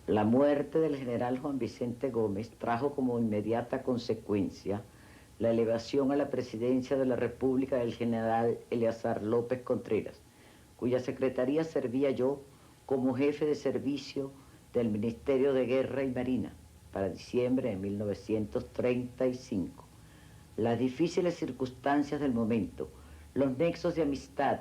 La muerte del general Juan Vicente Gómez trajo como inmediata consecuencia la elevación a la presidencia de la República del general Eleazar López Contreras, cuya secretaría servía yo como jefe de servicio del Ministerio de Guerra y Marina para diciembre de 1935. Las difíciles circunstancias del momento, los nexos de amistad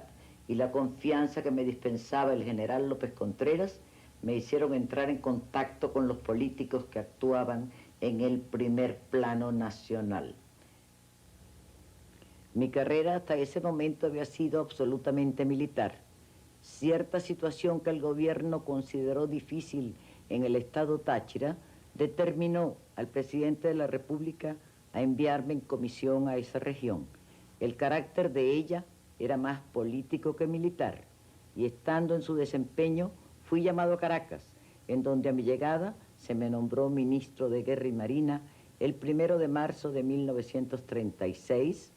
y la confianza que me dispensaba el general López Contreras me hicieron entrar en contacto con los políticos que actuaban en el primer plano nacional. Mi carrera hasta ese momento había sido absolutamente militar. Cierta situación que el gobierno consideró difícil en el estado Táchira determinó al presidente de la República a enviarme en comisión a esa región. El carácter de ella era más político que militar, y estando en su desempeño fui llamado a Caracas, en donde a mi llegada se me nombró ministro de Guerra y Marina el 1 de marzo de 1936,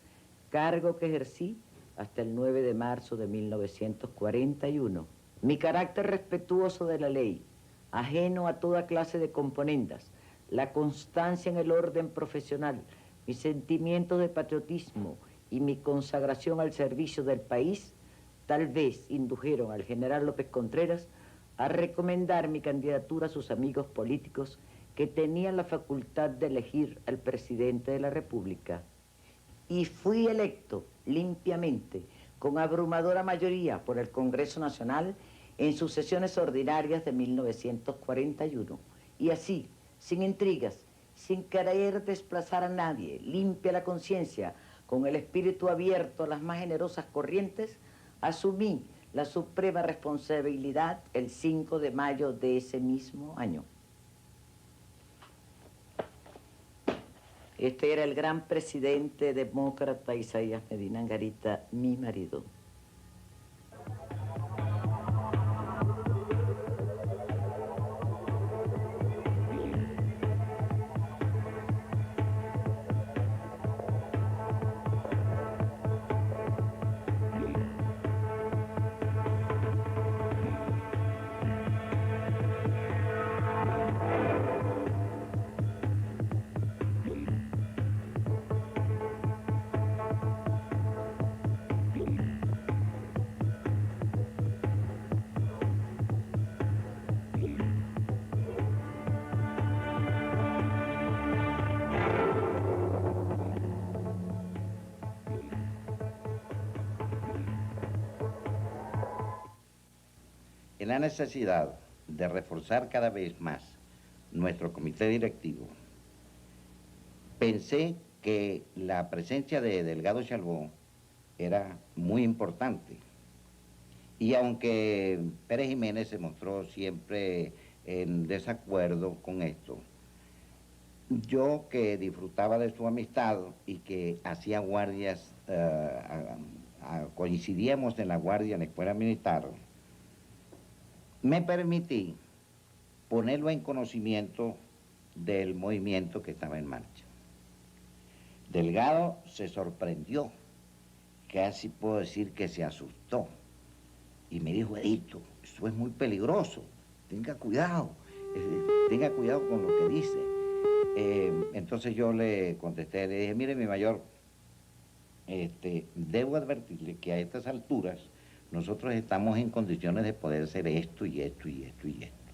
cargo que ejercí hasta el 9 de marzo de 1941. Mi carácter respetuoso de la ley, ajeno a toda clase de componendas, la constancia en el orden profesional, mi sentimiento de patriotismo y mi consagración al servicio del país, tal vez indujeron al general López Contreras a recomendar mi candidatura a sus amigos políticos que tenían la facultad de elegir al presidente de la República. Y fui electo limpiamente, con abrumadora mayoría por el Congreso Nacional en sus sesiones ordinarias de 1941. Y así, sin intrigas, sin querer desplazar a nadie, limpia la conciencia, con el espíritu abierto a las más generosas corrientes, asumí la suprema responsabilidad el 5 de mayo de ese mismo año. Este era el gran presidente demócrata Isaías Medina Angarita, mi marido. En la necesidad de reforzar cada vez más nuestro comité directivo, pensé que la presencia de Delgado Chalbó era muy importante. Y aunque Pérez Jiménez se mostró siempre en desacuerdo con esto, yo que disfrutaba de su amistad y que hacía guardias, coincidíamos en la guardia en la escuela militar, me permití ponerlo en conocimiento del movimiento que estaba en marcha. Delgado se sorprendió, casi puedo decir que se asustó, y me dijo: Edito, eso es muy peligroso, tenga cuidado con lo que dice. Entonces yo le contesté, le dije: mire, mi mayor, debo advertirle que a estas alturas nosotros estamos en condiciones de poder hacer esto y esto y esto y esto.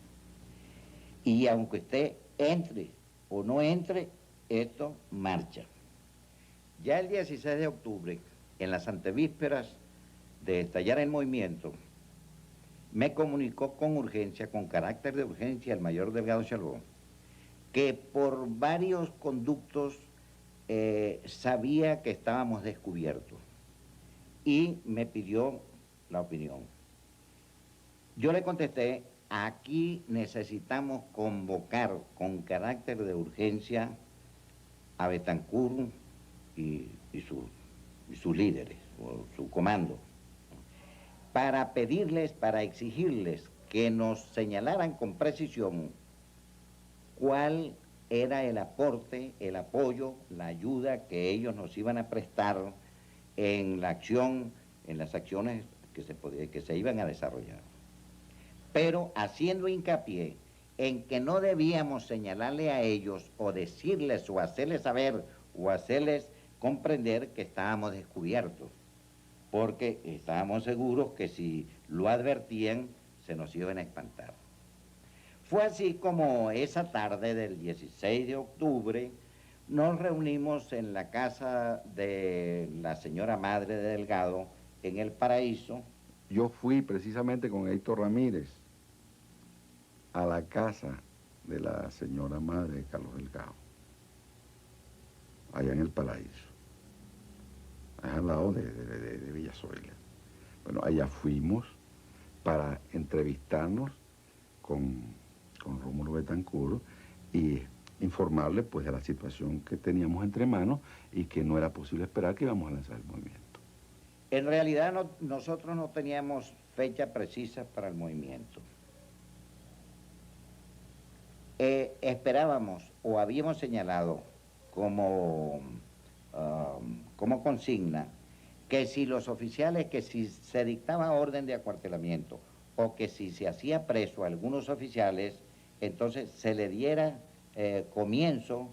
Y aunque usted entre o no entre, esto marcha. Ya el 16 de octubre, en las antevísperas de estallar el movimiento, me comunicó con urgencia, con carácter de urgencia, el mayor Delgado Chalbó, que por varios conductos sabía que estábamos descubiertos y me pidió la opinión. Yo le contesté: aquí necesitamos convocar con carácter de urgencia a Betancourt y sus líderes, o su comando, para pedirles, para exigirles que nos señalaran con precisión cuál era el aporte, el apoyo, la ayuda que ellos nos iban a prestar en la acción, en las acciones que se iban a desarrollar. Pero haciendo hincapié en que no debíamos señalarle a ellos o decirles o hacerles saber o hacerles comprender que estábamos descubiertos, porque estábamos seguros que si lo advertían se nos iban a espantar. Fue así como esa tarde del 16 de octubre nos reunimos en la casa de la señora madre de Delgado en El Paraíso. Yo fui precisamente con Héctor Ramírez a la casa de la señora madre de Carlos Delgado, allá en El Paraíso, allá al lado de Villa Zoila. Bueno, allá fuimos para entrevistarnos con Rómulo Betancourt y informarle pues de la situación que teníamos entre manos y que no era posible esperar que íbamos a lanzar el movimiento. En realidad nosotros no teníamos fecha precisa para el movimiento. Esperábamos o habíamos señalado como consigna que si los oficiales, que si se dictaba orden de acuartelamiento o que si se hacía preso a algunos oficiales, entonces se le diera comienzo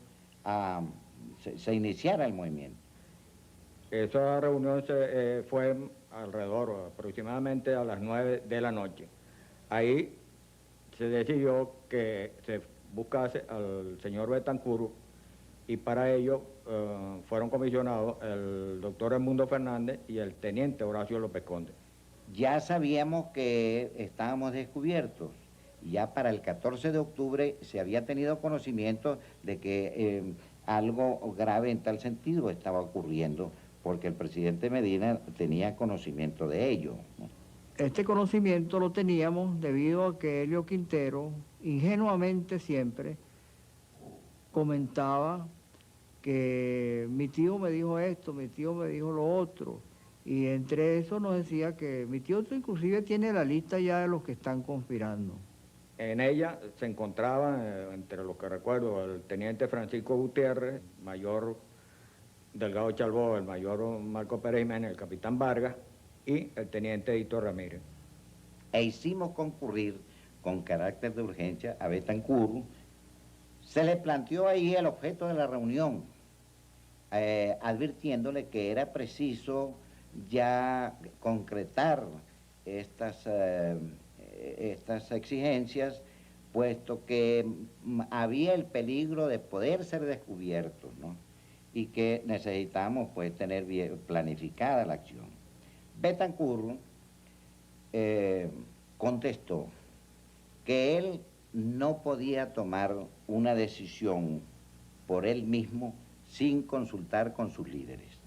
se iniciara el movimiento. Esa reunión fue alrededor, aproximadamente a las 9 de la noche. Ahí se decidió que se buscase al señor Betancourt y para ello fueron comisionados el doctor Edmundo Fernández y el teniente Horacio López Conde. Ya sabíamos que estábamos descubiertos. Ya para el 14 de octubre se había tenido conocimiento de que algo grave en tal sentido estaba ocurriendo, porque el presidente Medina tenía conocimiento de ello, ¿no? Este conocimiento lo teníamos debido a que Helio Quintero, ingenuamente siempre, comentaba que mi tío me dijo esto, mi tío me dijo lo otro, y entre eso nos decía que mi tío inclusive tiene la lista ya de los que están conspirando. En ella se encontraban, entre los que recuerdo, el teniente Francisco Gutiérrez, mayor Delgado Chalbó, el mayor Marco Pérez Jiménez, el capitán Vargas y el teniente Héctor Ramírez. E hicimos concurrir con carácter de urgencia a Betancourt. Se le planteó ahí el objeto de la reunión, advirtiéndole que era preciso ya concretar estas exigencias, puesto que había el peligro de poder ser descubiertos, ¿no? Y que necesitamos pues tener bien planificada la acción. Betancourt contestó que él no podía tomar una decisión por él mismo sin consultar con sus líderes.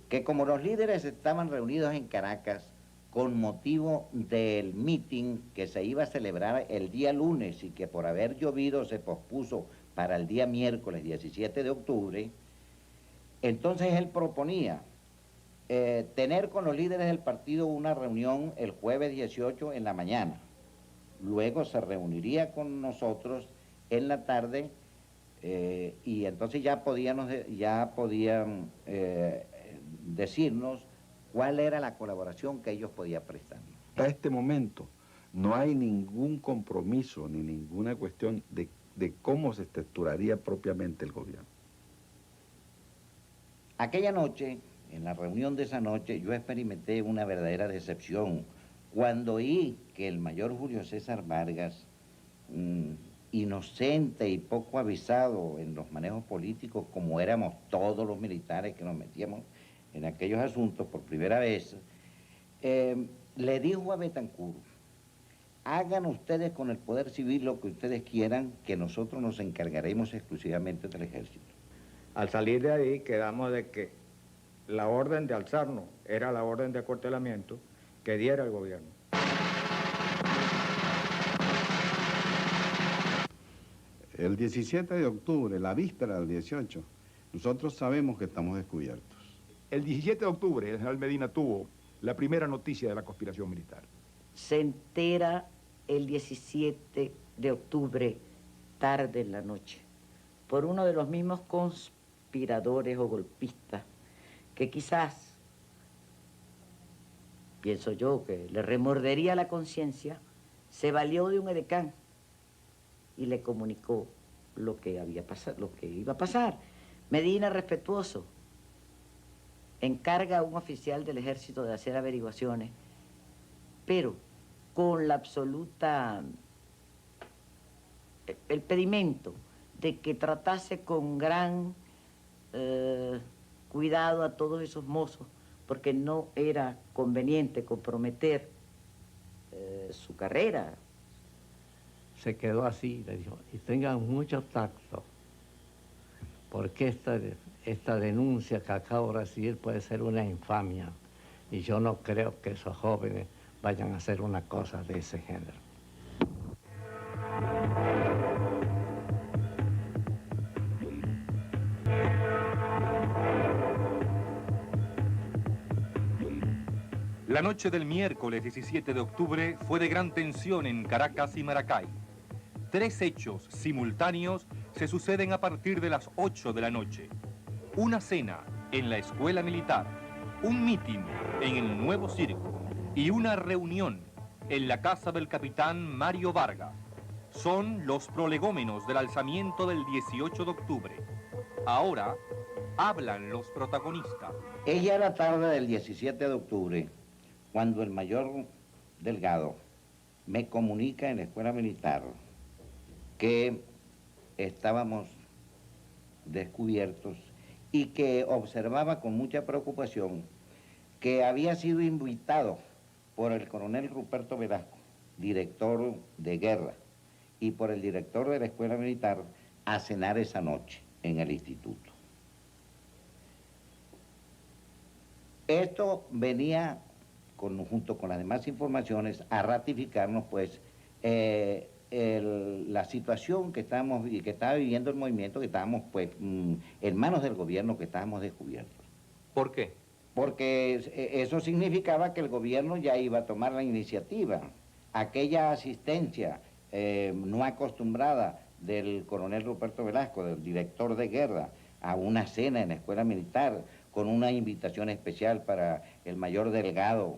Que como los líderes estaban reunidos en Caracas con motivo del meeting que se iba a celebrar el día lunes y que por haber llovido se pospuso para el día miércoles 17 de octubre, entonces él proponía tener con los líderes del partido una reunión el jueves 18 en la mañana. Luego se reuniría con nosotros en la tarde y entonces ya podían decirnos cuál era la colaboración que ellos podían prestarnos. Hasta este momento no hay ningún compromiso ni ninguna cuestión de cómo se estructuraría propiamente el gobierno. Aquella noche, en la reunión de esa noche, yo experimenté una verdadera decepción cuando oí que el mayor Julio César Vargas, inocente y poco avisado en los manejos políticos, como éramos todos los militares que nos metíamos en aquellos asuntos por primera vez, le dijo a Betancourt: hagan ustedes con el poder civil lo que ustedes quieran, que nosotros nos encargaremos exclusivamente del ejército. Al salir de ahí quedamos de que la orden de alzarnos era la orden de acuartelamiento que diera el gobierno. El 17 de octubre, la víspera del 18, nosotros sabemos que estamos descubiertos. El 17 de octubre, el general Medina tuvo la primera noticia de la conspiración militar. Se entera el 17 de octubre, tarde en la noche, por uno de los mismos conspiradores o golpistas que quizás, pienso yo, que le remordería la conciencia, se valió de un edecán y le comunicó lo que había pasado, lo que iba a pasar. Medina, respetuoso, encarga a un oficial del ejército de hacer averiguaciones, pero con la absoluta, el pedimento de que tratase con gran cuidado a todos esos mozos, porque no era conveniente comprometer su carrera. Se quedó así, le dijo, y tengan mucho tacto, porque esta denuncia que acabo de recibir puede ser una infamia, y yo no creo que esos jóvenes vayan a hacer una cosa de ese género. La noche del miércoles 17 de octubre fue de gran tensión en Caracas y Maracay. 3 hechos simultáneos se suceden a partir de las 8 de la noche. Una cena en la escuela militar, un mitin en el Nuevo Circo y una reunión en la casa del capitán Mario Vargas. Son los prolegómenos del alzamiento del 18 de octubre. Ahora hablan los protagonistas. Ella la tarde del 17 de octubre, cuando el mayor Delgado me comunica en la escuela militar que estábamos descubiertos y que observaba con mucha preocupación que había sido invitado por el coronel Ruperto Velasco, director de guerra, y por el director de la escuela militar a cenar esa noche en el instituto. Esto venía junto con las demás informaciones, a ratificarnos, pues, la situación que estaba viviendo el movimiento, que estábamos, pues, en manos del gobierno, que estábamos descubiertos. ¿Por qué? Porque eso significaba que el gobierno ya iba a tomar la iniciativa. Aquella asistencia no acostumbrada del coronel Ruperto Velasco, del director de guerra, a una cena en la escuela militar, con una invitación especial para el mayor Delgado,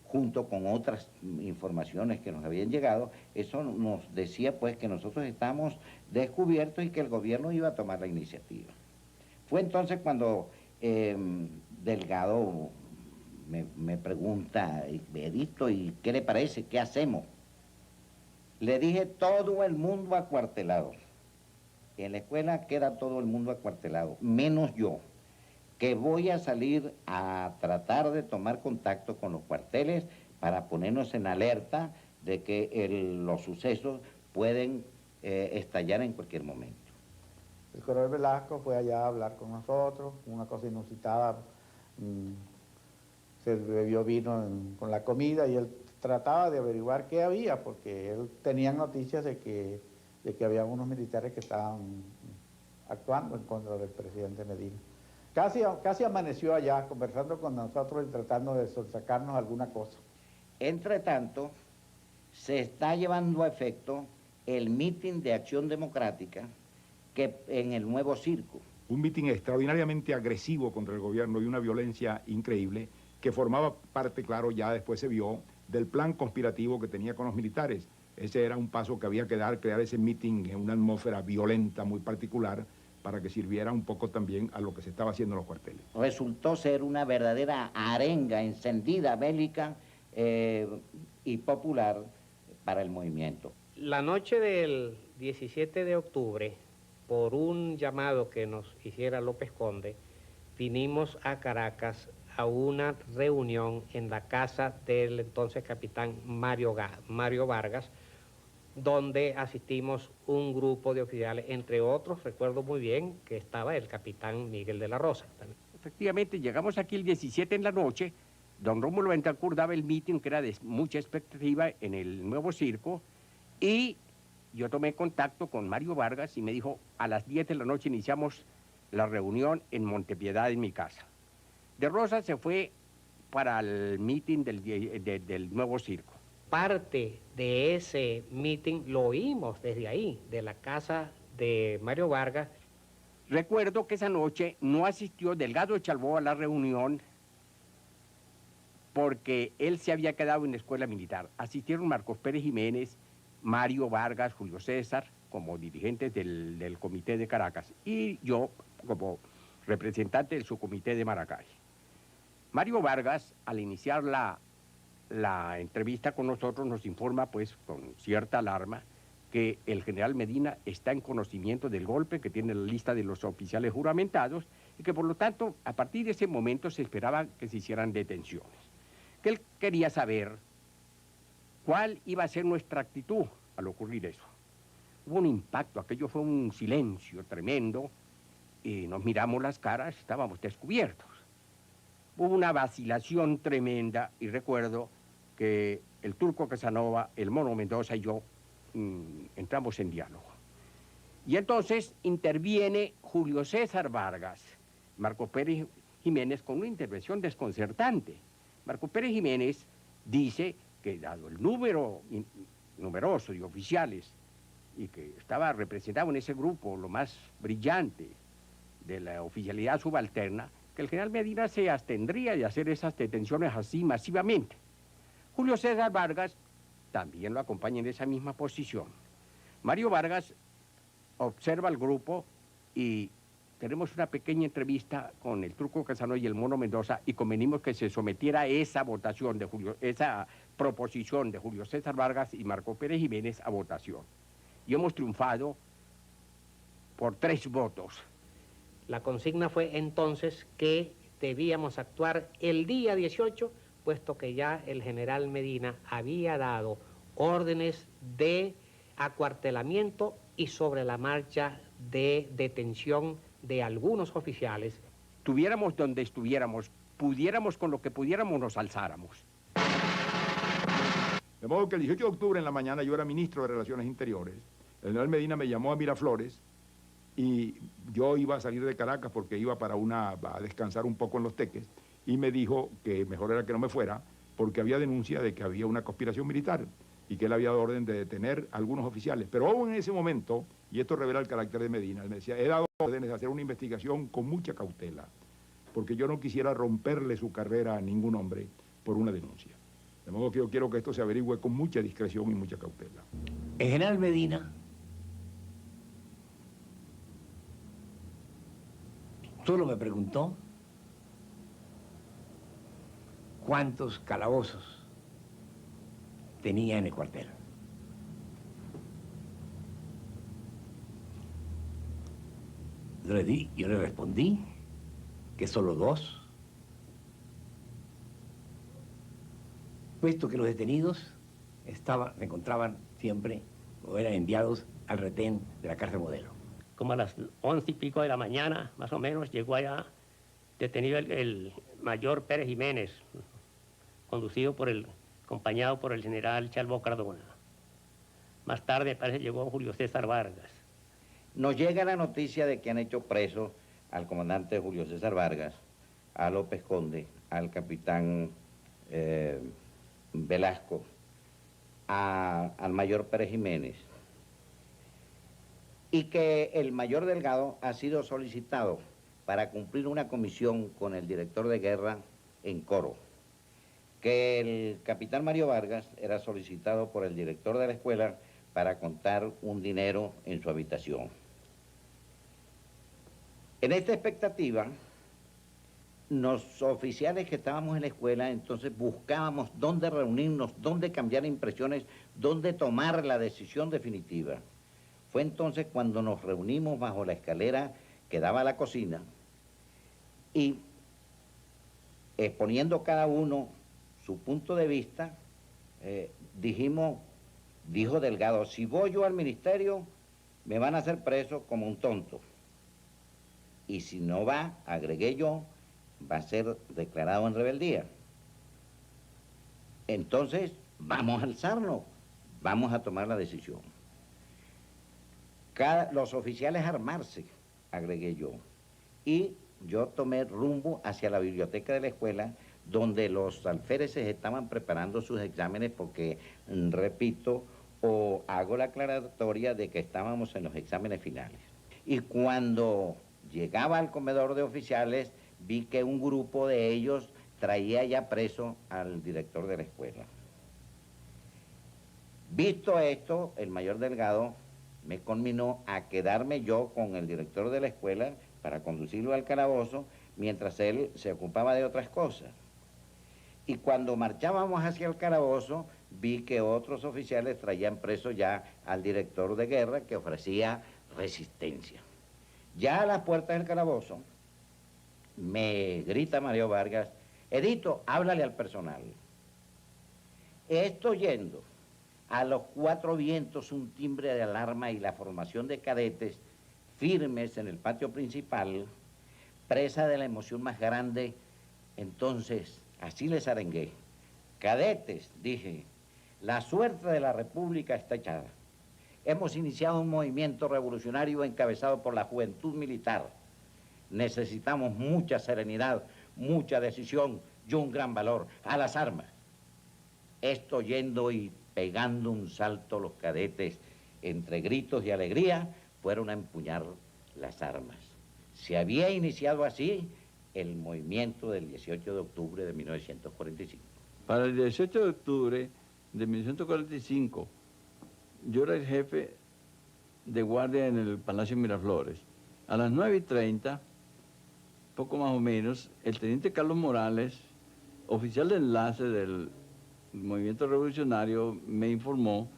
junto con otras informaciones que nos habían llegado, eso nos decía pues que nosotros estamos descubiertos y que el gobierno iba a tomar la iniciativa. Fue entonces cuando Delgado me pregunta, Edito, ¿y qué le parece? ¿Qué hacemos? Le dije, todo el mundo acuartelado. En la escuela queda todo el mundo acuartelado, menos yo, que voy a salir a tratar de tomar contacto con los cuarteles para ponernos en alerta de que los sucesos pueden estallar en cualquier momento. El coronel Velasco fue allá a hablar con nosotros, una cosa inusitada, se bebió vino con la comida y él trataba de averiguar qué había, porque él tenía noticias de que había unos militares que estaban actuando en contra del presidente Medina. Casi amaneció allá conversando con nosotros y tratando de sacarnos alguna cosa. Entre tanto, se está llevando a efecto el mitin de Acción Democrática que en el Nuevo Circo. Un mitin extraordinariamente agresivo contra el gobierno y una violencia increíble que formaba parte, claro, ya después se vio, del plan conspirativo que tenía con los militares. Ese era un paso que había que dar, crear ese mitin en una atmósfera violenta muy particular, para que sirviera un poco también a lo que se estaba haciendo en los cuarteles. Resultó ser una verdadera arenga encendida, bélica y popular para el movimiento. La noche del 17 de octubre, por un llamado que nos hiciera López Conde, vinimos a Caracas a una reunión en la casa del entonces capitán Mario Vargas, donde asistimos un grupo de oficiales, entre otros, recuerdo muy bien que estaba el capitán Miguel de la Rosa. Efectivamente, llegamos aquí el 17 en la noche, don Rómulo Betancourt daba el mitin, que era de mucha expectativa, en el Nuevo Circo, y yo tomé contacto con Mario Vargas y me dijo, a las 10 de la noche iniciamos la reunión en Montepiedad, en mi casa. De Rosa se fue para el mitin del Nuevo Circo. Parte de ese meeting lo oímos desde ahí, de la casa de Mario Vargas. Recuerdo que esa noche no asistió Delgado Chalbó a la reunión porque él se había quedado en la escuela militar. Asistieron Marcos Pérez Jiménez Mario Vargas, Julio César, como dirigentes del Comité de Caracas, y yo como representante del subcomité de Maracay. Mario Vargas, al iniciar la entrevista con nosotros, nos informa, pues, con cierta alarma, que el general Medina está en conocimiento del golpe, que tiene la lista de los oficiales juramentados, y que por lo tanto, a partir de ese momento se esperaba que se hicieran detenciones. Que él quería saber cuál iba a ser nuestra actitud al ocurrir eso. Hubo un impacto, aquello fue un silencio tremendo, y nos miramos las caras, estábamos descubiertos. Hubo una vacilación tremenda, y recuerdo que el Turco Casanova, el Mono Mendoza y yo entramos en diálogo. Y entonces interviene Julio César Vargas, Marco Pérez Jiménez, con una intervención desconcertante. Marco Pérez Jiménez dice que, dado el número numeroso de oficiales y que estaba representado en ese grupo lo más brillante de la oficialidad subalterna, que el general Medina se abstendría de hacer esas detenciones así masivamente. Julio César Vargas también lo acompaña en esa misma posición. Mario Vargas observa al grupo y tenemos una pequeña entrevista con el Turco Casanova y el Mono Mendoza y convenimos que se sometiera esa votación de esa proposición de Julio César Vargas y Marco Pérez Jiménez a votación. Y hemos triunfado por 3 votos. La consigna fue entonces que debíamos actuar el día 18, puesto que ya el general Medina había dado órdenes de acuartelamiento y sobre la marcha de detención de algunos oficiales. Estuviéramos donde estuviéramos, pudiéramos con lo que pudiéramos, nos alzáramos. De modo que el 18 de octubre en la mañana yo era ministro de Relaciones Interiores. El general Medina me llamó a Miraflores y yo iba a salir de Caracas porque iba a descansar un poco en Los Teques y me dijo que mejor era que no me fuera porque había denuncia de que había una conspiración militar y que él había dado orden de detener a algunos oficiales. Pero aún en ese momento, y esto revela el carácter de Medina, él me decía, he dado órdenes de hacer una investigación con mucha cautela, porque yo no quisiera romperle su carrera a ningún hombre por una denuncia. De modo que yo quiero que esto se averigüe con mucha discreción y mucha cautela. El general Medina solo me preguntó cuántos calabozos tenía en el cuartel. Yo le respondí que solo 2, puesto que los detenidos se encontraban siempre o eran enviados al retén de la cárcel Modelo. Como a las 11 y pico de la mañana, más o menos, llegó allá detenido el mayor Pérez Jiménez, acompañado por el general Chalbo Cardona. Más tarde, parece, llegó Julio César Vargas. Nos llega la noticia de que han hecho preso al comandante Julio César Vargas, a López Conde, al capitán Velasco, al mayor Pérez Jiménez, y que el mayor Delgado ha sido solicitado para cumplir una comisión con el director de guerra en Coro, que el capitán Mario Vargas era solicitado por el director de la escuela para contar un dinero en su habitación. En esta expectativa, los oficiales que estábamos en la escuela, entonces buscábamos dónde reunirnos, dónde cambiar impresiones, dónde tomar la decisión definitiva. Fue entonces cuando nos reunimos bajo la escalera que daba a la cocina y exponiendo cada uno su punto de vista, dijo Delgado, si voy yo al ministerio, me van a hacer preso como un tonto. Y si no va, agregué yo, va a ser declarado en rebeldía. Entonces, vamos a alzarnos, vamos a tomar la decisión. Los oficiales armarse, agregué yo. Y yo tomé rumbo hacia la biblioteca de la escuela, donde los alféreces estaban preparando sus exámenes porque, repito, o hago la aclaratoria de que estábamos en los exámenes finales. Y cuando llegaba al comedor de oficiales, vi que un grupo de ellos traía ya preso al director de la escuela. Visto esto, el mayor Delgado me conminó a quedarme yo con el director de la escuela para conducirlo al calabozo mientras él se ocupaba de otras cosas. Y cuando marchábamos hacia el calabozo, vi que otros oficiales traían preso ya al director de guerra que ofrecía resistencia. Ya a las puertas del calabozo, me grita Mario Vargas: Edito, háblale al personal. Estoy oyendo a los cuatro vientos un timbre de alarma y la formación de cadetes firmes en el patio principal, presa de la emoción más grande. Entonces, así les arengué: cadetes, dije, la suerte de la República está echada. Hemos iniciado un movimiento revolucionario encabezado por la juventud militar. Necesitamos mucha serenidad, mucha decisión y un gran valor. A las armas. Esto yendo y pegando un salto los cadetes, entre gritos y alegría, fueron a empuñar las armas. Se había iniciado así el movimiento del 18 de octubre de 1945. Para el 18 de octubre de 1945, yo era el jefe de guardia en el Palacio Miraflores. A las 9:30, poco más o menos, el teniente Carlos Morales, oficial de enlace del movimiento revolucionario, me informó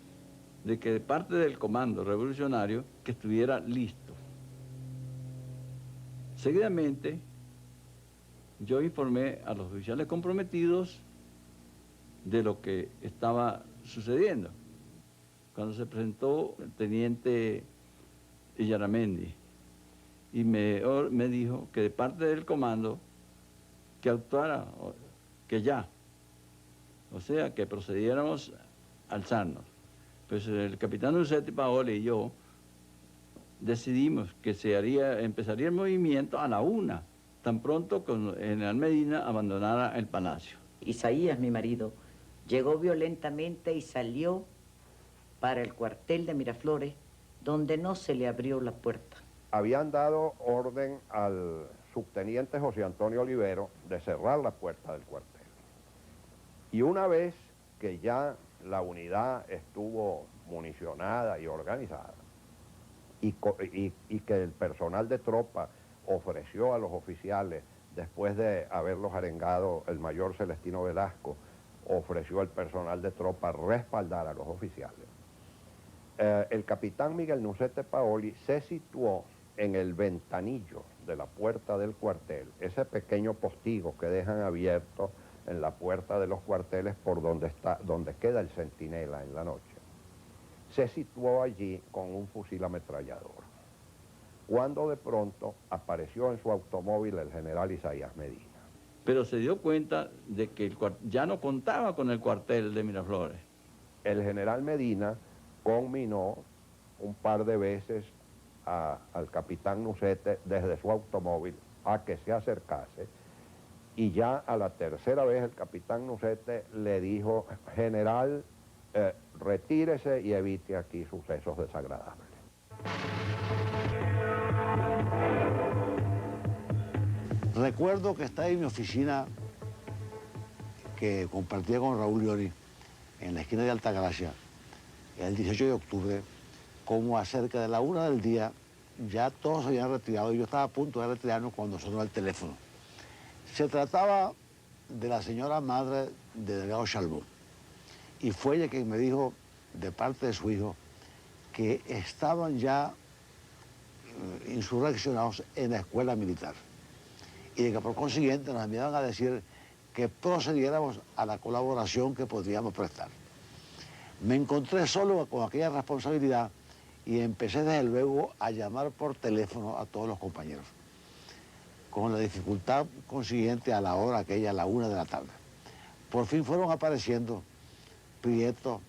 de que de parte del comando revolucionario que estuviera listo. Seguidamente, yo informé a los oficiales comprometidos de lo que estaba sucediendo. Cuando se presentó el teniente Illaramendi y me dijo que de parte del comando que actuara, que ya, o sea, que procediéramos a alzarnos. Pues el capitán Nucete Paoli y yo decidimos que empezaría el movimiento a la 1, tan pronto que el general Medina abandonara el palacio. Isaías, mi marido, llegó violentamente y salió para el cuartel de Miraflores, donde no se le abrió la puerta. Habían dado orden al subteniente José Antonio Olivero de cerrar la puerta del cuartel. Y una vez que ya la unidad estuvo municionada y organizada, y que el personal de tropa ofreció a los oficiales, después de haberlos arengado el mayor Celestino Velasco, ofreció al personal de tropa respaldar a los oficiales. El capitán Miguel Nucete Paoli se situó en el ventanillo de la puerta del cuartel, ese pequeño postigo que dejan abierto en la puerta de los cuarteles por donde queda el centinela en la noche. Se situó allí con un fusil ametrallador, cuando de pronto apareció en su automóvil el general Isaías Medina. Pero se dio cuenta de que ya no contaba con el cuartel de Miraflores. El general Medina conminó un par de veces al capitán Nucete desde su automóvil a que se acercase, y ya a la tercera vez el capitán Nucete le dijo: general, retírese y evite aquí sucesos desagradables. Recuerdo que estaba en mi oficina que compartía con Raúl Liori en la esquina de Altagracia el 18 de octubre, como a cerca de la 1 del día, ya todos se habían retirado y yo estaba a punto de retirarnos cuando sonó el teléfono. Se trataba de la señora madre de Delgado Chalbaud, y fue ella quien me dijo, de parte de su hijo, que estaban ya insurreccionados en la escuela militar, y de que por consiguiente nos enviaban a decir que procediéramos a la colaboración que podríamos prestar. Me encontré solo con aquella responsabilidad y empecé desde luego a llamar por teléfono a todos los compañeros, con la dificultad consiguiente a la hora aquella, a la 1 de la tarde. Por fin fueron apareciendo Prieto,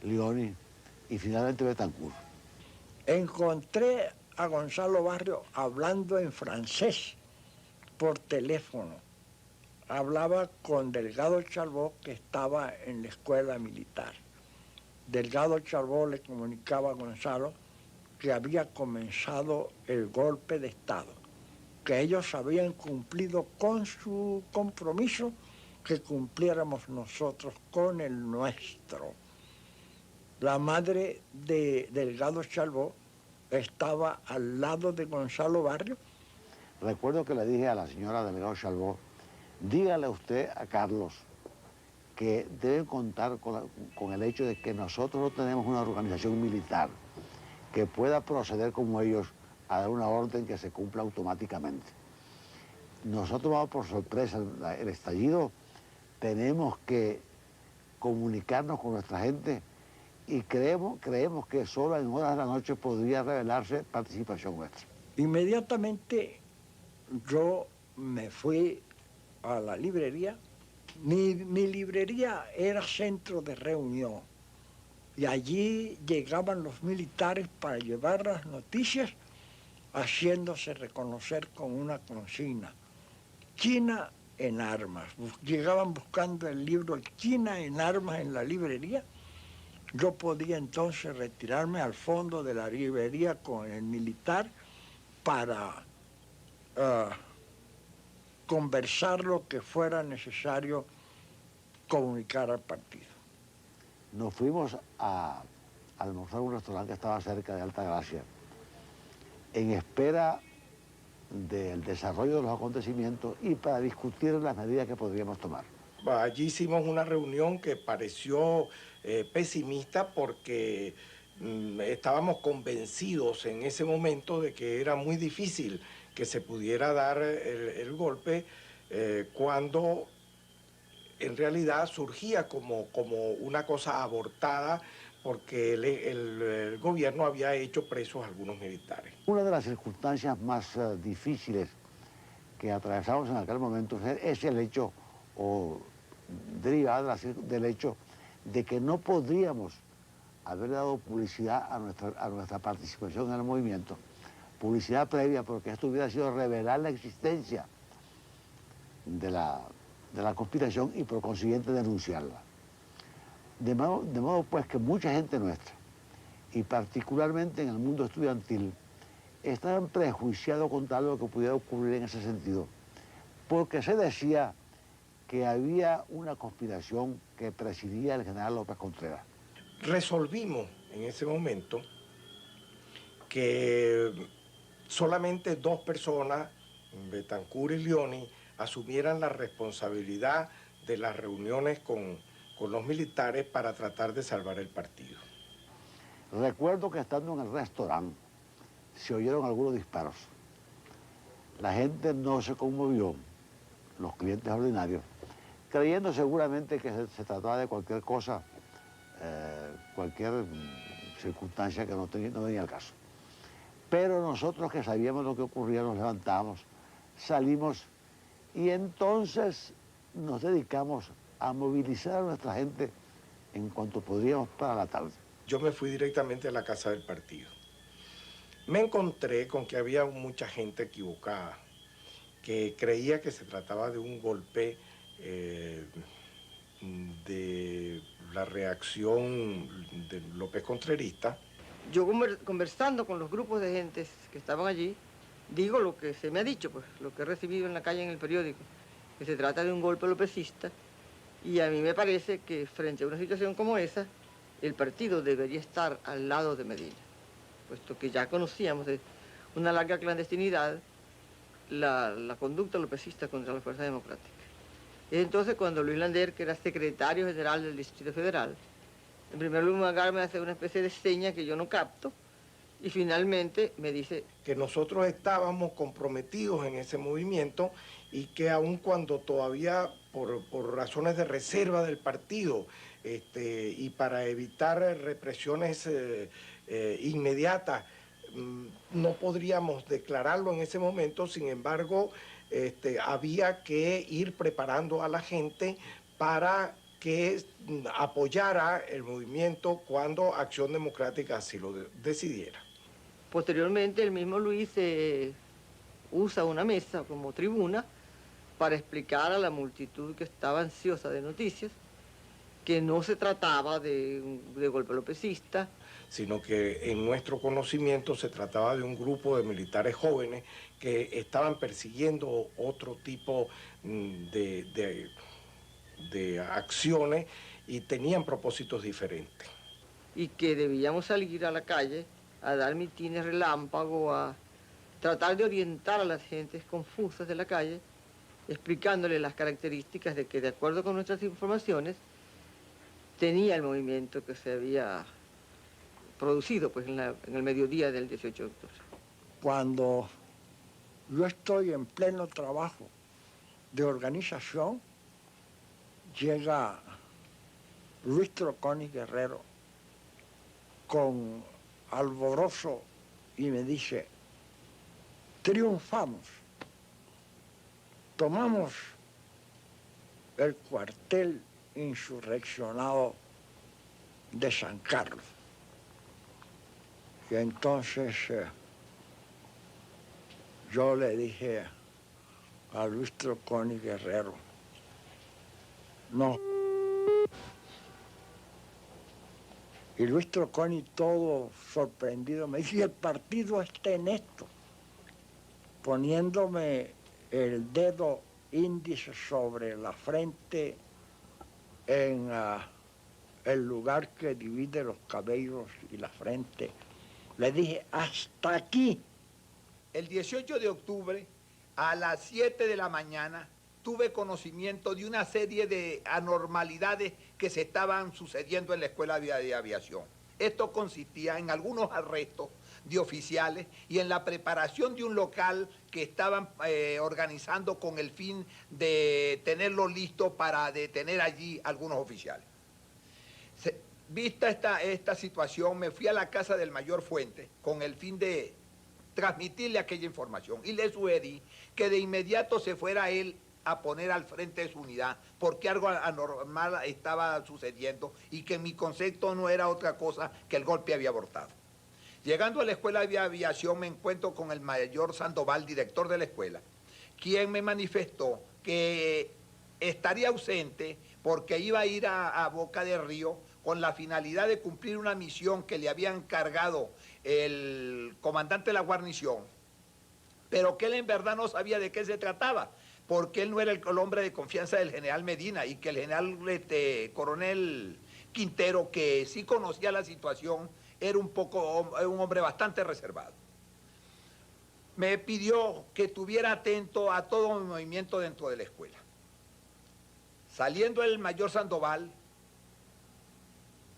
Lioni y finalmente Betancourt. Encontré a Gonzalo Barrio hablando en francés por teléfono. Hablaba con Delgado Chalbaud, que estaba en la escuela militar. Delgado Chalbaud le comunicaba a Gonzalo que había comenzado el golpe de Estado, que ellos habían cumplido con su compromiso, que cumpliéramos nosotros con el nuestro. La madre de Delgado Chalbaud estaba al lado de Gonzalo Barrios. Recuerdo que le dije a la señora Delgado Chalbaud, dígale usted a Carlos que deben contar con el hecho de que nosotros no tenemos una organización militar que pueda proceder como ellos a dar una orden que se cumpla automáticamente. Nosotros vamos por sorpresa, el estallido, tenemos que comunicarnos con nuestra gente y creemos que solo en horas de la noche podría revelarse participación nuestra. Inmediatamente yo me fui a la librería. Mi librería era centro de reunión y allí llegaban los militares para llevar las noticias haciéndose reconocer con una consigna: China en armas. Llegaban buscando el libro China en armas en la librería. Yo podía entonces retirarme al fondo de la librería con el militar para conversar lo que fuera necesario comunicar al partido. Nos fuimos a almorzar a un restaurante que estaba cerca de Altagracia, en espera del desarrollo de los acontecimientos y para discutir las medidas que podríamos tomar. Allí hicimos una reunión que pareció pesimista porque estábamos convencidos en ese momento de que era muy difícil que se pudiera dar el golpe cuando en realidad surgía como una cosa abortada porque el gobierno había hecho presos a algunos militares. Una de las circunstancias más difíciles que atravesamos en aquel momento es el hecho, o derivada del hecho, de que no podríamos haber dado publicidad a nuestra participación en el movimiento, publicidad previa, porque esto hubiera sido revelar la existencia de la conspiración y por consiguiente denunciarla. De modo pues que mucha gente nuestra, y particularmente en el mundo estudiantil, estaban prejuiciados contra lo que pudiera ocurrir en ese sentido, porque se decía que había una conspiración que presidía el general López Contreras. Resolvimos en ese momento que solamente dos personas, Betancourt y Leoni, asumieran la responsabilidad de las reuniones con los militares para tratar de salvar el partido. Recuerdo que estando en el restaurante se oyeron algunos disparos. La gente no se conmovió, los clientes ordinarios, creyendo seguramente que se trataba de cualquier cosa, cualquier circunstancia que no venía al caso. Pero nosotros que sabíamos lo que ocurría nos levantamos, salimos y entonces nos dedicamos a movilizar a nuestra gente en cuanto podríamos para la tarde. Yo me fui directamente a la casa del partido. Me encontré con que había mucha gente equivocada, que creía que se trataba de un golpe de la reacción de López Contrerista. Yo conversando con los grupos de gentes que estaban allí, digo lo que se me ha dicho, pues, lo que he recibido en la calle en el periódico, que se trata de un golpe lopecista, y a mí me parece que frente a una situación como esa, el partido debería estar al lado de Medina, puesto que ya conocíamos de una larga clandestinidad la conducta lopecista contra la Fuerza Democrática. Es entonces cuando Luis Lander, que era secretario general del Distrito Federal, en primer lugar me hace una especie de seña que yo no capto, y finalmente me dice que nosotros estábamos comprometidos en ese movimiento y que aun cuando todavía por razones de reserva del partido y para evitar represiones inmediatas, no podríamos declararlo en ese momento, sin embargo, había que ir preparando a la gente para que apoyara el movimiento cuando Acción Democrática así lo decidiera. Posteriormente, el mismo Luis usa una mesa como tribuna para explicar a la multitud que estaba ansiosa de noticias que no se trataba de golpe lopecista, sino que en nuestro conocimiento se trataba de un grupo de militares jóvenes que estaban persiguiendo otro tipo de acciones y tenían propósitos diferentes. y que debíamos salir a la calle a dar mitines relámpago, a tratar de orientar a las gentes confusas de la calle, explicándoles las características de que, de acuerdo con nuestras informaciones, tenía el movimiento que se había producido pues, en el mediodía del 18 de octubre. Cuando yo estoy en pleno trabajo de organización, llega Luis Troconi Guerrero con alborozo y me dice: triunfamos, tomamos el cuartel insurreccionado de San Carlos. Y entonces yo le dije a Luis Troconi Guerrero: no. Y Luis Troconi, todo sorprendido, me dice: el partido está en esto, poniéndome el dedo índice sobre la frente en el lugar que divide los cabellos y la frente. Le dije: hasta aquí. El 18 de octubre, a las 7 de la mañana, tuve conocimiento de una serie de anormalidades que se estaban sucediendo en la Escuela de Aviación. Esto consistía en algunos arrestos de oficiales y en la preparación de un local que estaban organizando con el fin de tenerlo listo para detener allí algunos oficiales. Vista esta situación, me fui a la casa del mayor Fuentes con el fin de transmitirle aquella información y le sugerí que de inmediato se fuera él a poner al frente de su unidad, porque algo anormal estaba sucediendo y que mi concepto no era otra cosa que el golpe había abortado. Llegando a la Escuela de Aviación me encuentro con el mayor Sandoval, director de la escuela, quien me manifestó que estaría ausente porque iba a ir a Boca de Río con la finalidad de cumplir una misión que le había encargado el comandante de la guarnición, pero que él en verdad no sabía de qué se trataba, porque él no era el hombre de confianza del general Medina y que el general coronel Quintero, que sí conocía la situación, era un hombre bastante reservado. Me pidió que estuviera atento a todo mi movimiento dentro de la escuela. Saliendo el mayor Sandoval,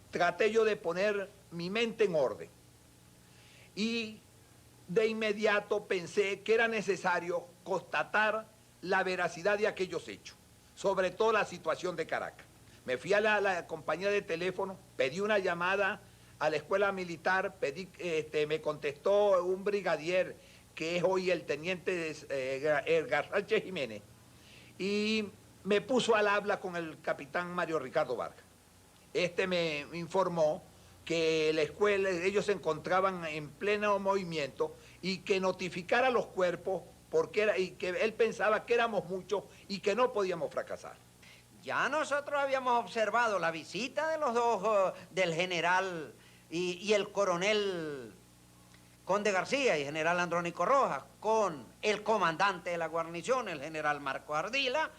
traté yo de poner mi mente en orden y de inmediato pensé que era necesario constatar la veracidad de aquellos hechos, sobre todo la situación de Caracas. Me fui a la compañía de teléfono, pedí una llamada a la escuela militar, me contestó un brigadier que es hoy el teniente Garrache Jiménez, y me puso al habla con el capitán Mario Ricardo Vargas. Me informó que la escuela, ellos se encontraban en pleno movimiento y que notificara a los cuerpos y que él pensaba que éramos muchos y que no podíamos fracasar. Ya nosotros habíamos observado la visita de los dos, del general y el coronel Conde García y general Andrónico Rojas, con el comandante de la guarnición, el general Marco Ardila,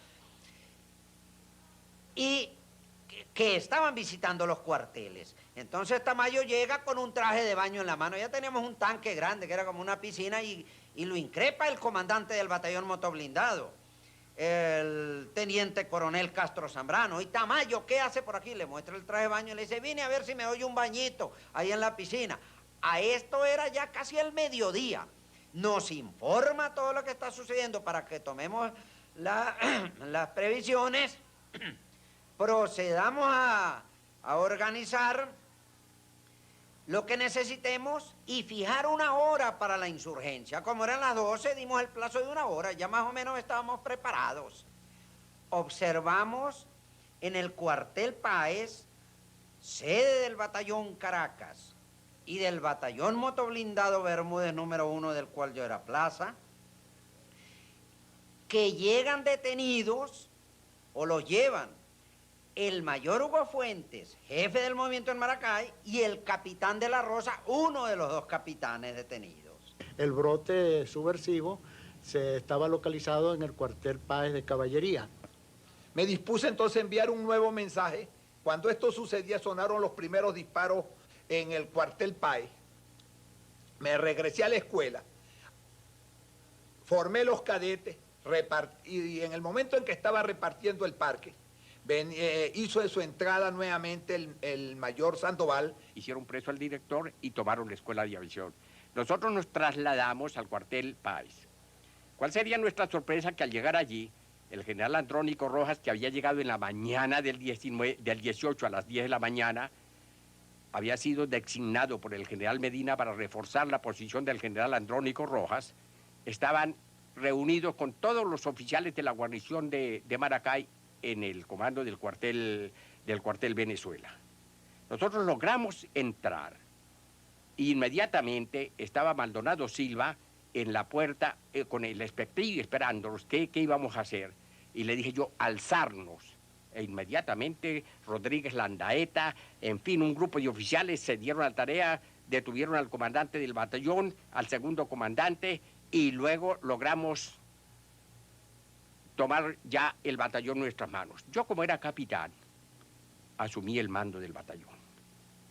y que estaban visitando los cuarteles. Entonces Tamayo llega con un traje de baño en la mano. Ya teníamos un tanque grande que era como una piscina y lo increpa el comandante del batallón motoblindado, el teniente coronel Castro Zambrano. Y Tamayo, ¿qué hace por aquí? Le muestra el traje de baño y le dice: vine a ver si me doy un bañito ahí en la piscina. A esto era ya casi el mediodía. Nos informa todo lo que está sucediendo para que tomemos las previsiones, procedamos a organizar lo que necesitemos y fijar una hora para la insurgencia. Como eran las 12, dimos el plazo de una hora, ya más o menos estábamos preparados. Observamos en el cuartel Páez, sede del batallón Caracas y del batallón motoblindado Bermúdez número 1, del cual yo era plaza, que llegan detenidos o los llevan el mayor Hugo Fuentes, jefe del movimiento en Maracay, y el capitán de la Rosa, uno de los dos capitanes detenidos. El brote subversivo se estaba localizado en el cuartel Páez de Caballería. Me dispuse entonces a enviar un nuevo mensaje. Cuando esto sucedía sonaron los primeros disparos en el cuartel Páez, me regresé a la escuela, formé los cadetes, y en el momento en que estaba repartiendo el parque, hizo de su entrada nuevamente el mayor Sandoval. Hicieron preso al director y tomaron la escuela de aviación. Nosotros nos trasladamos al cuartel Páez. ¿Cuál sería nuestra sorpresa? Que al llegar allí, el general Andrónico Rojas, que había llegado en la mañana del 18 a las 10 de la mañana, había sido designado por el general Medina para reforzar la posición del general Andrónico Rojas, estaban reunidos con todos los oficiales de la guarnición de Maracay en el comando del cuartel Venezuela. Nosotros logramos entrar. Inmediatamente estaba Maldonado Silva en la puerta con el espectrillo esperándonos qué íbamos a hacer. Y le dije yo, alzarnos. E inmediatamente Rodríguez Landaeta, en fin, un grupo de oficiales se dieron a la tarea, detuvieron al comandante del batallón, al segundo comandante, y luego logramos tomar ya el batallón en nuestras manos. Yo, como era capitán, asumí el mando del batallón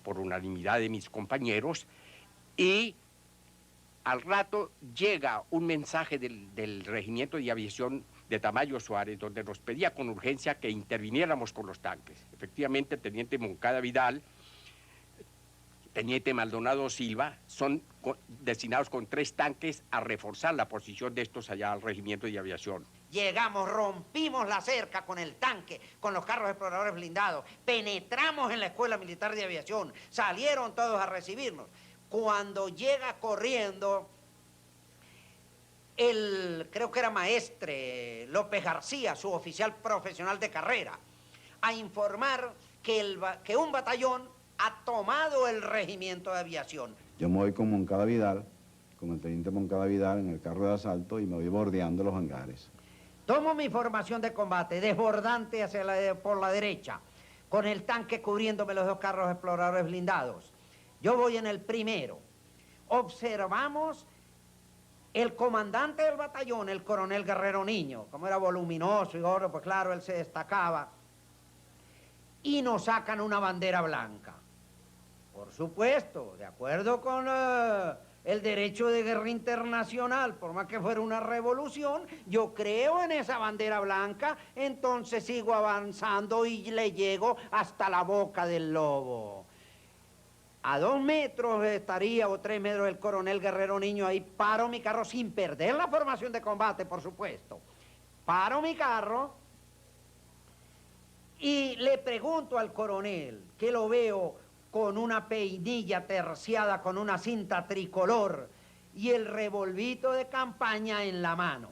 por unanimidad de mis compañeros, y al rato llega un mensaje del Regimiento de Aviación de Tamayo Suárez, donde nos pedía con urgencia que interviniéramos con los tanques. Efectivamente, el teniente Moncada Vidal, teniente Maldonado Silva, son designados con 3 tanques a reforzar la posición de estos allá al Regimiento de Aviación. Llegamos, rompimos la cerca con el tanque, con los carros exploradores blindados, penetramos en la Escuela Militar de Aviación, salieron todos a recibirnos. Cuando llega corriendo creo que era maestre López García, su oficial profesional de carrera, a informar que un batallón ha tomado el Regimiento de Aviación. Yo me voy con Moncada Vidal, con el teniente Moncada Vidal en el carro de asalto, y me voy bordeando los hangares. Tomo mi formación de combate, desbordante por la derecha, con el tanque cubriéndome los 2 carros exploradores blindados. Yo voy en el primero. Observamos el comandante del batallón, el coronel Guerrero Niño, como era voluminoso y gordo, pues claro, él se destacaba, y nos sacan una bandera blanca. Por supuesto, de acuerdo con el derecho de guerra internacional, por más que fuera una revolución, yo creo en esa bandera blanca, entonces sigo avanzando y le llego hasta la boca del lobo. A 2 metros estaría, o 3 metros, el coronel Guerrero Niño. Ahí paro mi carro sin perder la formación de combate, por supuesto. Paro mi carro y le pregunto al coronel, que lo veo con una peinilla terciada, con una cinta tricolor y el revolvito de campaña en la mano.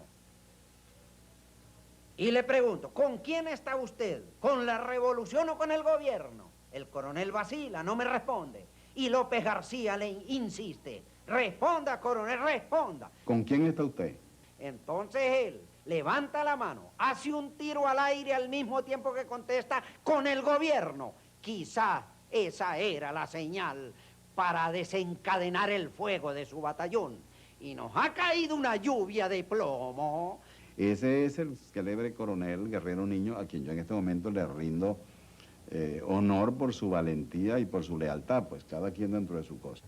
Y le pregunto, ¿con quién está usted? ¿Con la revolución o con el gobierno? El coronel vacila, no me responde. Y López García le insiste, responda, coronel, responda. ¿Con quién está usted? Entonces él levanta la mano, hace un tiro al aire al mismo tiempo que contesta, con el gobierno. Quizá esa era la señal para desencadenar el fuego de su batallón. Y nos ha caído una lluvia de plomo. Ese es el célebre coronel Guerrero Niño, a quien yo en este momento le rindo honor por su valentía y por su lealtad, pues cada quien dentro de su cosa.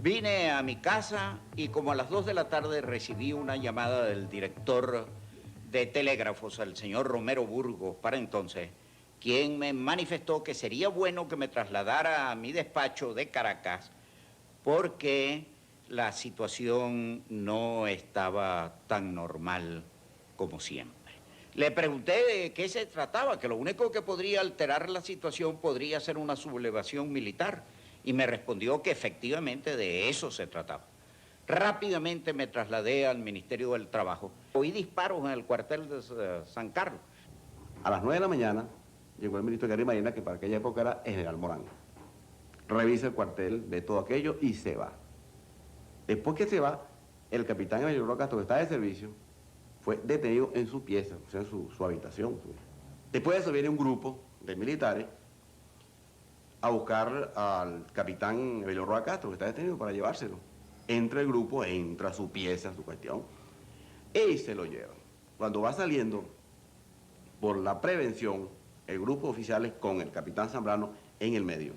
Vine a mi casa y como a las 2 de la tarde recibí una llamada del director de telégrafos, el señor Romero Burgos, para entonces, quien me manifestó que sería bueno que me trasladara a mi despacho de Caracas porque la situación no estaba tan normal como siempre. Le pregunté de qué se trataba, que lo único que podría alterar la situación podría ser una sublevación militar. Y me respondió que efectivamente de eso se trataba. Rápidamente me trasladé al Ministerio del Trabajo. Oí disparos en el cuartel de San Carlos. A las 9 de la mañana llegó el ministro de Guerra y Marina, que para aquella época era el general Morán. revisa el cuartel, ve todo aquello y se va. Después que se va, el capitán Emilio Castro, que está de servicio, fue detenido en su pieza, o sea, en su habitación. Después de eso viene un grupo de militares a buscar al capitán Emilio Roa Castro, que está detenido, para llevárselo. Entra el grupo, entra a su pieza, a su cuestión, y se lo llevan. Cuando va saliendo, por la prevención, el grupo de oficiales con el capitán Zambrano en el medio,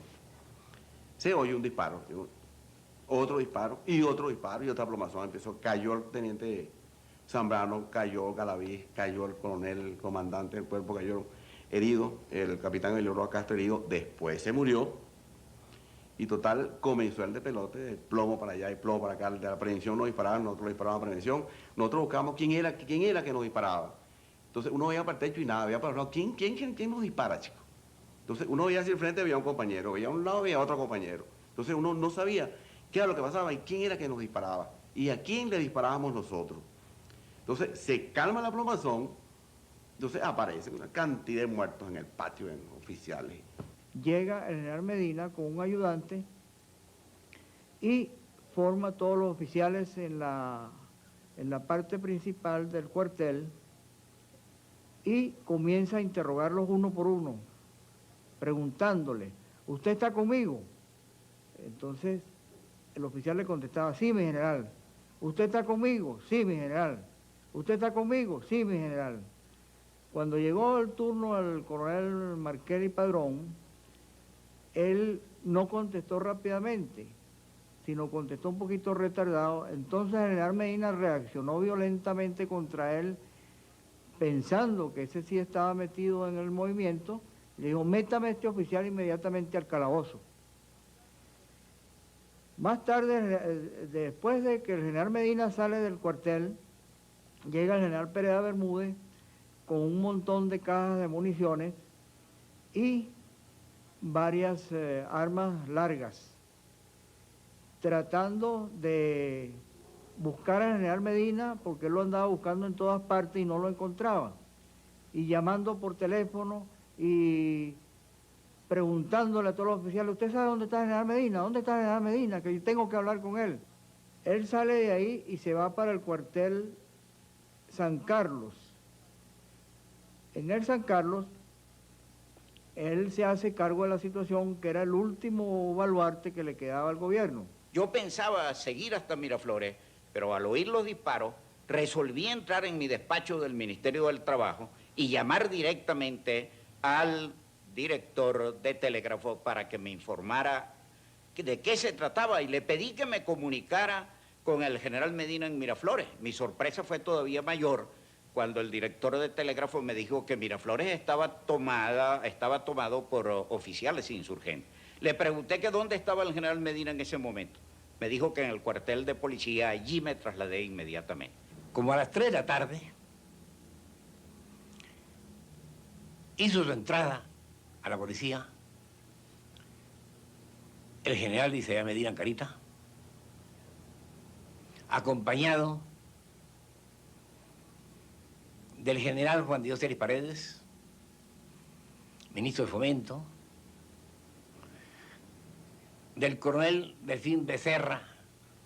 se oye un disparo, otro disparo y otra plomazón. Cayó el teniente Zambrano, cayó Galaviz, cayó el coronel, el comandante del cuerpo, cayó herido, el capitán Emilio Roa Castro herido, después se murió y total comenzó el de pelote, de plomo para allá y plomo para acá, de la prevención nos disparaban, nosotros disparábamos a prevención, nosotros buscábamos quién era que nos disparaba. Entonces uno veía para el techo y nada, veía para el lado, ¿quién nos dispara, chico? Entonces uno veía hacia el frente, veía un compañero, veía a un lado, veía a otro compañero. Entonces uno no sabía qué era lo que pasaba y quién era que nos disparaba y a quién le disparábamos nosotros. Entonces se calma la plomazón, entonces aparece una cantidad de muertos en el patio, en oficiales. Llega el general Medina con un ayudante y forma a todos los oficiales en la parte principal del cuartel y comienza a interrogarlos uno por uno, preguntándole, ¿usted está conmigo? Entonces el oficial le contestaba, sí, mi general. ¿Usted está conmigo? Sí, mi general. ¿Usted está conmigo? Sí, mi general. Cuando llegó el turno al coronel Marqués Padrón, él no contestó rápidamente, sino contestó un poquito retardado. Entonces el general Medina reaccionó violentamente contra él, pensando que ese sí estaba metido en el movimiento. Le dijo, métame a este oficial inmediatamente al calabozo. Más tarde, después de que el general Medina sale del cuartel, llega el general Pereda Bermúdez con un montón de cajas de municiones y varias armas largas, tratando de buscar al general Medina, porque él lo andaba buscando en todas partes y no lo encontraba, y llamando por teléfono y preguntándole a todos los oficiales, ¿usted sabe dónde está el general Medina? ¿Dónde está el general Medina? Que yo tengo que hablar con él. Él sale de ahí y se va para el cuartel San Carlos. En el San Carlos, él se hace cargo de la situación, que era el último baluarte que le quedaba al gobierno. Yo pensaba seguir hasta Miraflores, pero al oír los disparos, resolví entrar en mi despacho del Ministerio del Trabajo y llamar directamente al director de Telégrafo para que me informara de qué se trataba, y le pedí que me comunicara con el general Medina en Miraflores. Mi sorpresa fue todavía mayor cuando el director de Telégrafo me dijo que Miraflores estaba tomado por oficiales insurgentes. Le pregunté que dónde estaba el general Medina en ese momento. Me dijo que en el cuartel de policía. Allí me trasladé inmediatamente. Como a las 3 de la tarde, hizo su entrada a la policía el general Isaías Medina Ancarita, acompañado del general Juan Dios Celis Paredes, ministro de Fomento, del coronel Delfín Becerra,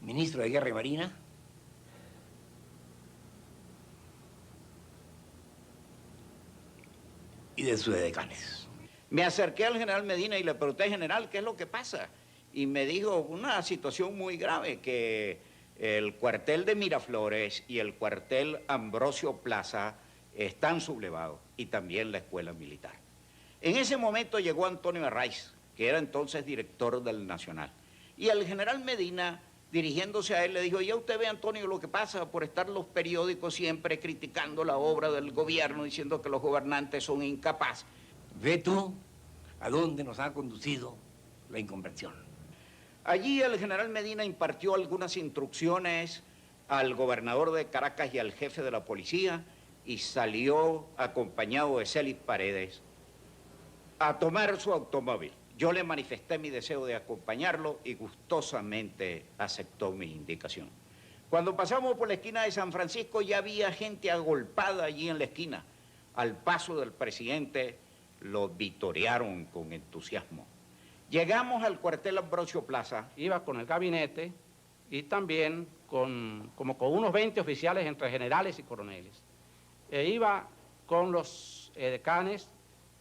ministro de Guerra y Marina, y de sus decanes. Me acerqué al general Medina y le pregunté, general, ¿qué es lo que pasa? Y me dijo una situación muy grave, que el cuartel de Miraflores y el cuartel Ambrosio Plaza están sublevados, y también la escuela militar. En ese momento llegó Antonio Arraiz, que era entonces director del Nacional, y el general Medina, dirigiéndose a él, le dijo, ya usted ve, Antonio, lo que pasa por estar los periódicos siempre criticando la obra del gobierno, diciendo que los gobernantes son incapaces. Ve tú a dónde nos ha conducido la inconversión. Allí el general Medina impartió algunas instrucciones al gobernador de Caracas y al jefe de la policía, y salió acompañado de Celis Paredes a tomar su automóvil. Yo le manifesté mi deseo de acompañarlo y gustosamente aceptó mi indicación. Cuando pasamos por la esquina de San Francisco ya había gente agolpada allí en la esquina. Al paso del presidente lo vitorearon con entusiasmo. Llegamos al cuartel Ambrosio Plaza. Iba con el gabinete y también como con unos 20 oficiales entre generales y coroneles. E iba con los decanes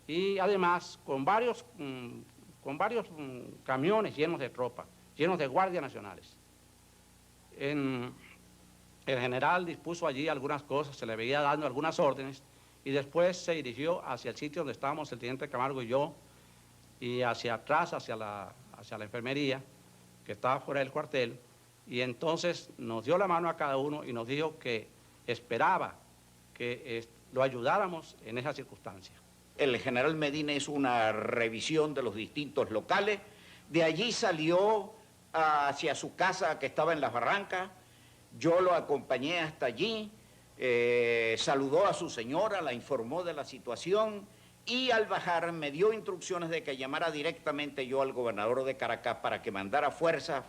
y además con varios camiones llenos de tropa, llenos de guardias nacionales. El general dispuso allí algunas cosas, se le veía dando algunas órdenes y después se dirigió hacia el sitio donde estábamos el teniente Camargo y yo, y hacia atrás, hacia la enfermería, que estaba fuera del cuartel, y entonces nos dio la mano a cada uno y nos dijo que esperaba que lo ayudáramos en esa circunstancia. El general Medina hizo una revisión de los distintos locales, de allí salió hacia su casa que estaba en Las Barrancas, yo lo acompañé hasta allí, saludó a su señora, la informó de la situación y al bajar me dio instrucciones de que llamara directamente yo al gobernador de Caracas para que mandara fuerzas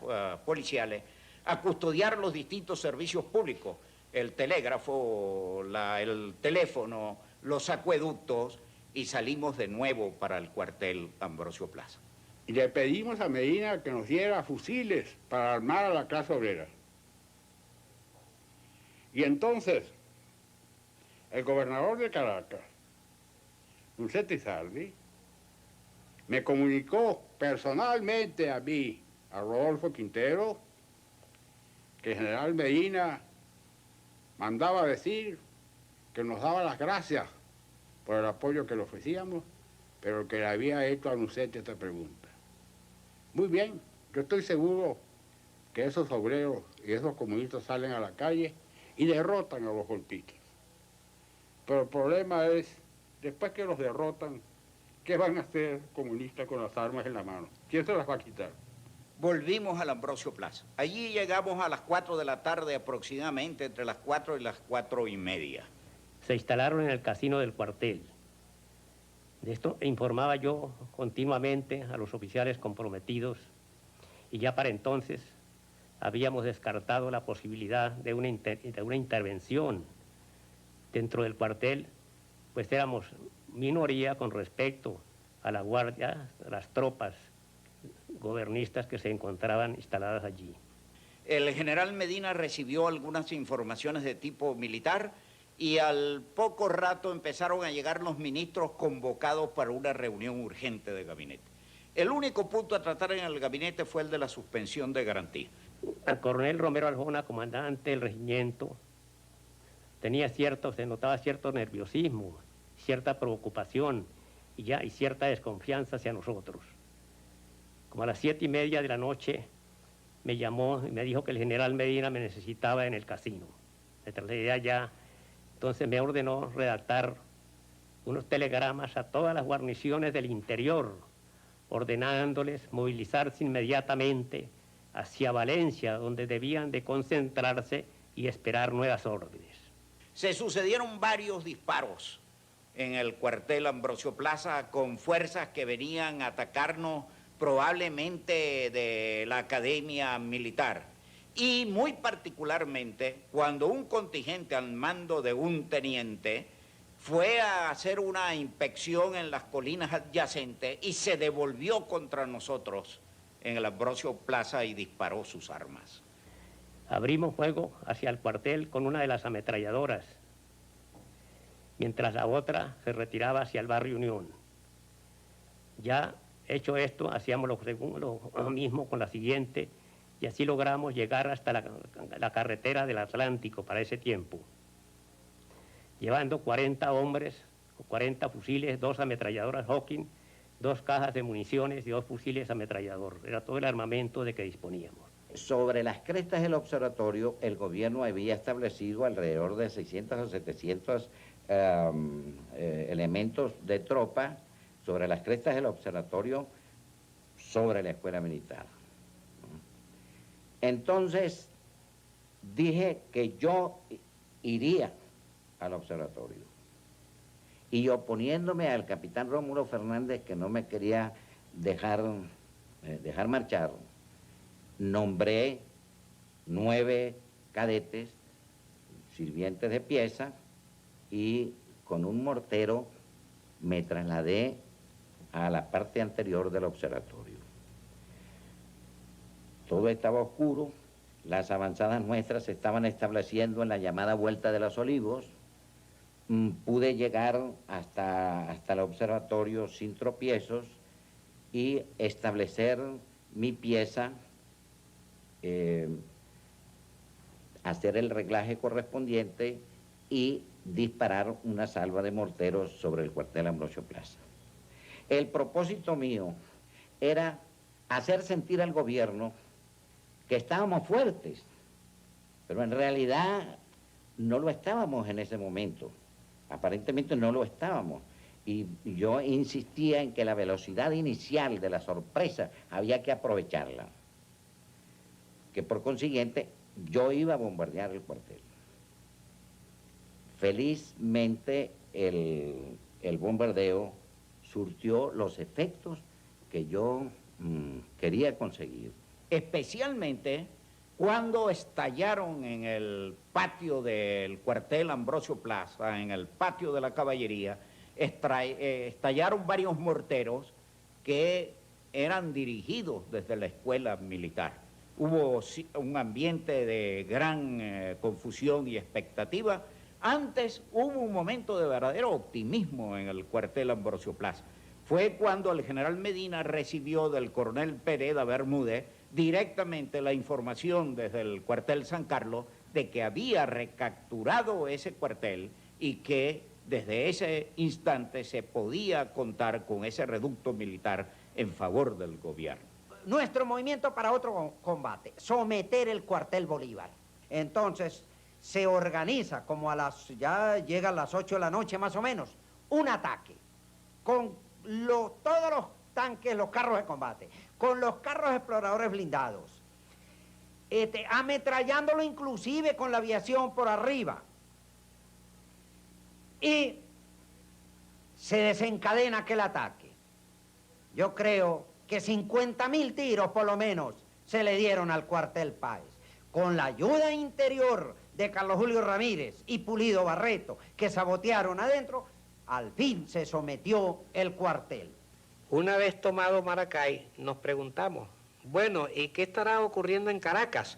policiales a custodiar los distintos servicios públicos, el telégrafo, el teléfono, los acueductos, y salimos de nuevo para el cuartel Ambrosio Plaza. Y le pedimos a Medina que nos diera fusiles para armar a la clase obrera. Y entonces, el gobernador de Caracas, Nucet Izardi, me comunicó personalmente a mí, a Rodolfo Quintero, que el general Medina mandaba decir que nos daba las gracias por el apoyo que le ofrecíamos, pero que le había hecho a Nucet esta pregunta. Muy bien, yo estoy seguro que esos obreros y esos comunistas salen a la calle y derrotan a los golpistas. Pero el problema es, después que los derrotan, ¿qué van a hacer comunistas con las armas en la mano? ¿Quién se las va a quitar? Volvimos al Ambrosio Plaza. Allí llegamos a las 4 de la tarde aproximadamente, entre las 4 y las 4:30. Se instalaron en el casino del cuartel. De esto informaba yo continuamente a los oficiales comprometidos y ya para entonces habíamos descartado la posibilidad de una intervención dentro del cuartel, pues éramos minoría con respecto a la guardia, a las tropas gobernistas que se encontraban instaladas allí. El general Medina recibió algunas informaciones de tipo militar y al poco rato empezaron a llegar los ministros convocados para una reunión urgente de gabinete. El único punto a tratar en el gabinete fue el de la suspensión de garantía. El coronel Romero Aljona, comandante del regimiento, se notaba cierto nerviosismo, cierta preocupación y cierta desconfianza hacia nosotros. Como a las 7:30 de la noche me llamó y me dijo que el general Medina me necesitaba en el casino. Me trasladé allá, entonces me ordenó redactar unos telegramas a todas las guarniciones del interior, ordenándoles movilizarse inmediatamente hacia Valencia, donde debían de concentrarse y esperar nuevas órdenes. Se sucedieron varios disparos en el cuartel Ambrosio Plaza con fuerzas que venían a atacarnos probablemente de la academia militar. Y muy particularmente cuando un contingente al mando de un teniente fue a hacer una inspección en las colinas adyacentes y se devolvió contra nosotros en el Ambrosio Plaza y disparó sus armas. Abrimos fuego hacia el cuartel con una de las ametralladoras, mientras la otra se retiraba hacia el barrio Unión. Ya hecho esto, hacíamos lo mismo con la siguiente, y así logramos llegar hasta la carretera del Atlántico para ese tiempo, llevando 40 hombres, 40 fusiles, 2 ametralladoras Hawking, 2 cajas de municiones y 2 fusiles ametrallador. Era todo el armamento de que disponíamos. Sobre las crestas del observatorio, el gobierno había establecido alrededor de 600 o 700 elementos de tropa sobre las crestas del observatorio, sobre la escuela militar. Entonces, dije que yo iría al observatorio. Y oponiéndome al capitán Rómulo Fernández, que no me quería dejar marchar, nombré 9 cadetes, sirvientes de pieza, y con un mortero me trasladé a la parte anterior del observatorio. Todo estaba oscuro, las avanzadas nuestras se estaban estableciendo en la llamada Vuelta de los Olivos. Pude llegar hasta el observatorio sin tropiezos y establecer mi pieza, hacer el reglaje correspondiente y disparar una salva de morteros sobre el cuartel Ambrosio Plaza. El propósito mío era hacer sentir al gobierno que estábamos fuertes, pero en realidad no lo estábamos en ese momento. Aparentemente no lo estábamos. Y yo insistía en que la velocidad inicial de la sorpresa había que aprovecharla. Que por consiguiente yo iba a bombardear el cuartel. Felizmente el bombardeo surtió los efectos que yo quería conseguir. Especialmente cuando estallaron en el patio del cuartel Ambrosio Plaza, en el patio de la caballería, estallaron varios morteros que eran dirigidos desde la escuela militar. Hubo un ambiente de gran confusión y expectativa. Antes hubo un momento de verdadero optimismo en el cuartel Ambrosio Plaza. Fue cuando el general Medina recibió del coronel Pereda Bermúdez directamente la información desde el cuartel San Carlos de que había recapturado ese cuartel y que desde ese instante se podía contar con ese reducto militar en favor del gobierno. Nuestro movimiento para otro combate, someter el cuartel Bolívar. Entonces se organiza como ya llega a las 8 de la noche más o menos, un ataque con todos los tanques, los carros de combate, con los carros exploradores blindados, ametrallándolo inclusive con la aviación por arriba. Y se desencadena aquel ataque. Yo creo que 50.000 tiros por lo menos se le dieron al cuartel Páez. Con la ayuda interior de Carlos Julio Ramírez y Pulido Barreto, que sabotearon adentro, al fin se sometió el cuartel. Una vez tomado Maracay, nos preguntamos, bueno, ¿y qué estará ocurriendo en Caracas?